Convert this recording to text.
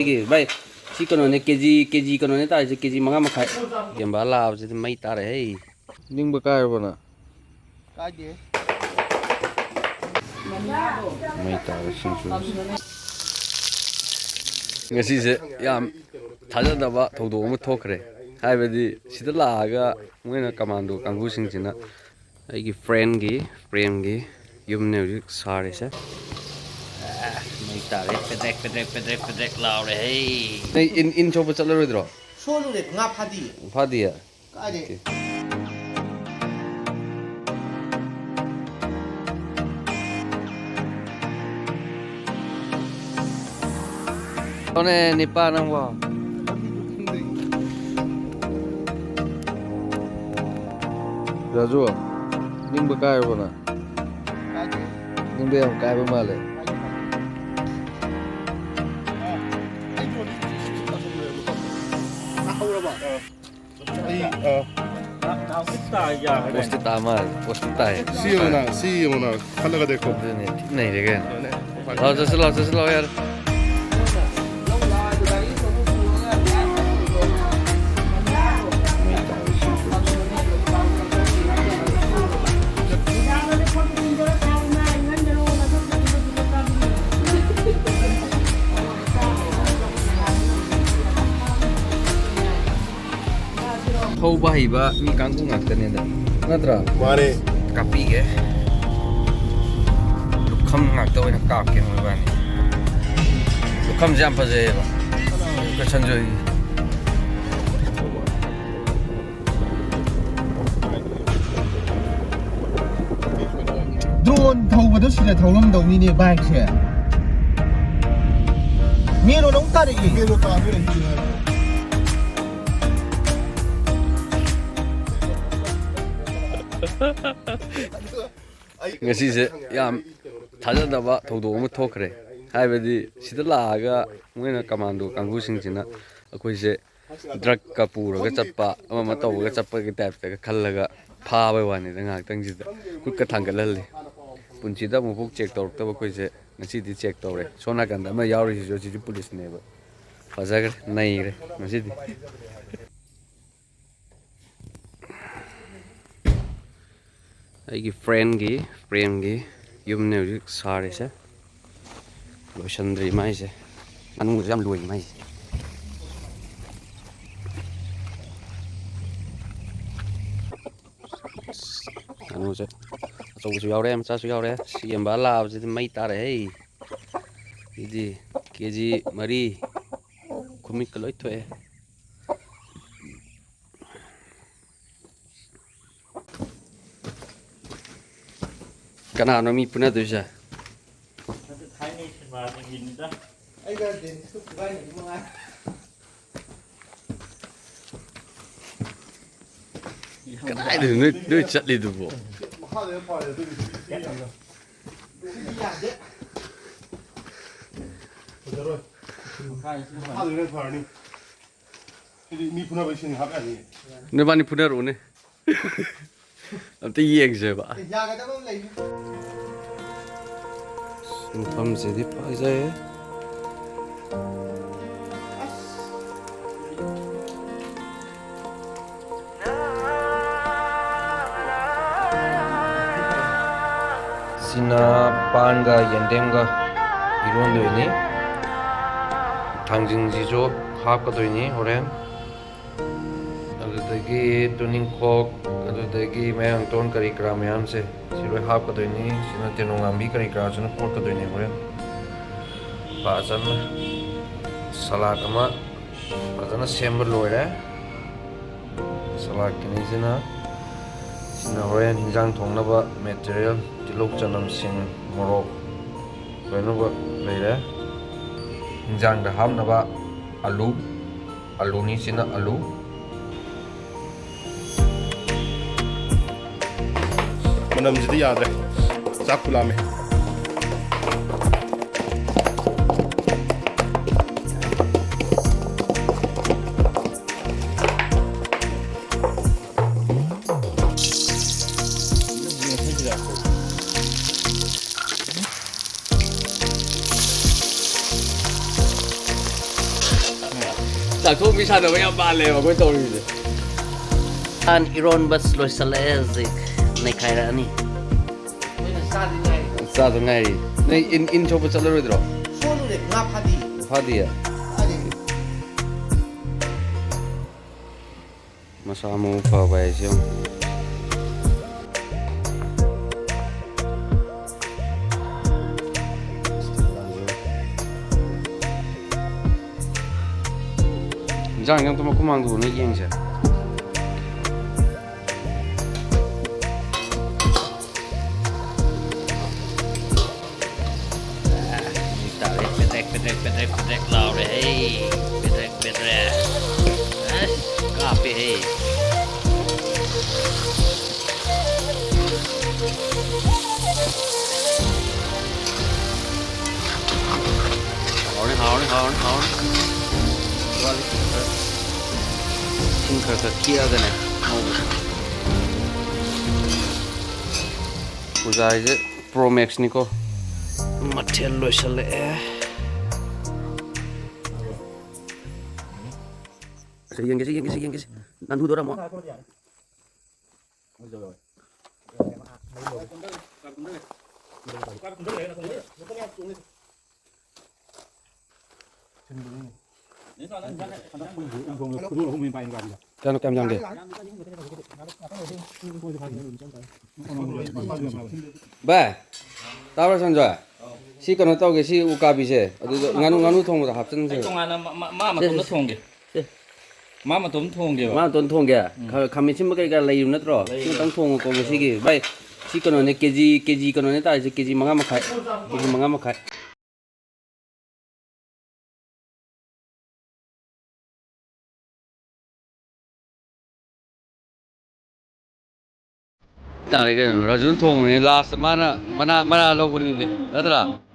Baik, si kono ne keji kono ne ta keji manga makai. Gembala abis itu mai tare hei. Ning bakar bana. Kaje. Mai tare singsu. Ngasigi yam thajadaba thodo ama thokre. Haibadi sida laaga moina commando kangusing china aigi friend gi yumne uri sare se. Mai tare pedek laure hei. In chopa chalaro Solo le nga phadi. Fadia. Kaje. One nipa nang wa. Raju. Ning bakar bana. Kaje. Ning be am kai ba male. Postita mal, postita hai. Si una, खल्ला देखो नहीं देखे लाओ जैसे लाओ यार thâu bahai ba mi kangku ngakten enda natra मारे kapi ge lukham ngakta oina kap ke noi bani lukham jam pa je ba ka chanjoi Drone thâu đó là thâu lâm đầu ni ne bike se. Mi no nong ta de. मेरे काफी रही है ngasigi yam thajadaba thodo ama thokre haibadi sida laaga moina commando kangusing china akoi se drug ka puraga chatpa ama tawga chappa gi type ta khallaga phaba wani da ngak tang jida kut ka thangalalli punchida mu buk check tawrtaba koi se ngasidi check tawre sona kanda ma yawri jo ji police ne ba fazagre nai re ngasidi aigi friend gi yumne uri sare se loishandri mai se anu jam lui mai anu se so su yaure am sa su yaure si em ba la se mai tare hei idi keji mari kumik loi thoe Kana mi puna doja. Ai ga den su ga ni mo nga. Kana de chat li du bo. हाले पाले तो जरूर हाले पानी ni puna ba shin ha ka ni Ne bani puna ro ne. Am te yeng je ba. Ya ga da bang lai. Pham se di pa jae. Sina panga yendemga iron do ni. Thangjing ji jo hap ka do ni horen. Adudagi tuning khok adudagi mayang ton kari kra mayam se siloi hap ka do ni sina tenongambi kari kra chuna pot ka do ni horen. Bajan salad ama bajana sember loire salad kini sina horen hinjang thongna ba material tilok chanam sing morok loino ba leire hinjang da hamna ba alu ni sina alu मनम जदी याद है चाक खुला में ꯆꯥꯛꯊꯣꯛ ꯁꯥꯟꯅꯕ ꯌꯥꯝ ꯃꯥꯜꯂꯦꯕ ꯑꯩꯈꯣꯏ ꯇꯧꯔꯤꯁꯦ An iron bus loisalazik nekhairakani. ꯑꯩꯈꯣꯏꯅ ꯆꯥꯗ꯭ꯔꯤꯉꯥꯏ ꯆꯥꯗ ꯉꯥꯏꯔꯤ ꯅꯪ ꯏꯟ ꯁꯣꯛꯄ ꯆꯠꯂꯔꯣꯏꯗ꯭ꯔꯣ ꯁꯣꯜꯂꯨꯔꯦ ꯉꯥ ꯐꯥꯗꯤ ꯐꯥꯗꯤꯌꯦ ꯐꯥꯗꯤ ꯃꯁꯥ ꯃꯎ ꯐꯕ ꯍꯥꯏꯁꯦ ꯌꯦꯡꯉꯨ ꯏꯟꯖꯥꯡ ꯇ ꯃꯈꯨꯝ ꯃꯥꯡꯗꯣꯛꯎꯅꯦ ꯌꯦꯡꯁꯦ Pedrek laure hey. Pedrek. Kape hey. Haun. Sing khar kia gane. ꯄꯨꯖꯥ ꯍꯥꯏꯁꯦ ꯄ꯭ꯔꯣ ꯃꯦꯛꯁꯅꯤꯀꯣ Mathel loisale. ꯌꯦꯡꯒꯦꯁꯤ ꯅꯟꯊꯨꯗꯣꯔꯥ ꯑꯃꯨꯛ ꯀꯌꯥꯝ ꯌꯥꯝꯒꯦ ꯚꯥꯏ ꯇꯥꯕ꯭ꯔꯥ ꯁꯟꯖꯣꯏ ꯁꯤ ꯀꯩꯅꯣ ꯇꯧꯒꯦ ꯁꯤ ꯎꯀꯥꯕꯤꯁꯦ ꯑꯗꯨꯗ ꯉꯥꯅꯨ ꯊꯣꯡꯕꯗ ꯍꯥꯞꯆꯤꯟꯁꯦ ꯇꯣꯉꯥꯟꯅ ꯃꯥ ꯃꯇꯣꯝꯗ ꯊꯣꯡꯒꯦ ꯃꯥ ꯃꯇꯣꯝ ꯊꯣꯡꯒꯦꯕ ꯃꯥ ꯃꯇꯣꯟ ꯊꯣꯡꯒꯦ ꯈꯥꯃꯦꯟ ꯑꯁꯤꯟꯕ ꯀꯩꯀꯥ ꯂꯩꯔꯤꯕ ꯅꯠꯇ꯭ꯔꯣ ꯁꯤ ꯈꯛꯇꯪ ꯊꯣꯡꯉꯣꯀꯣ ꯉꯁꯤꯒꯤ ꯚꯥꯏ ꯁꯤ ꯀꯩꯅꯣꯅꯦ ꯀꯦꯖꯤ ꯀꯩꯅꯣꯅꯦ ꯇꯥꯔꯤꯁꯦ ꯀꯦꯖꯤ 5.5 ꯀꯦꯖꯤ 5.5 ꯇꯥꯔꯦ ꯀꯩꯅꯣ ꯔꯥꯖꯨꯅ ꯊꯣꯡꯕꯅꯤ ꯂꯥꯁꯇ ꯃꯥꯅ ꯃꯅꯥ ꯂꯧꯕꯅꯤꯅꯦ ꯅꯠꯇ꯭ꯔꯥ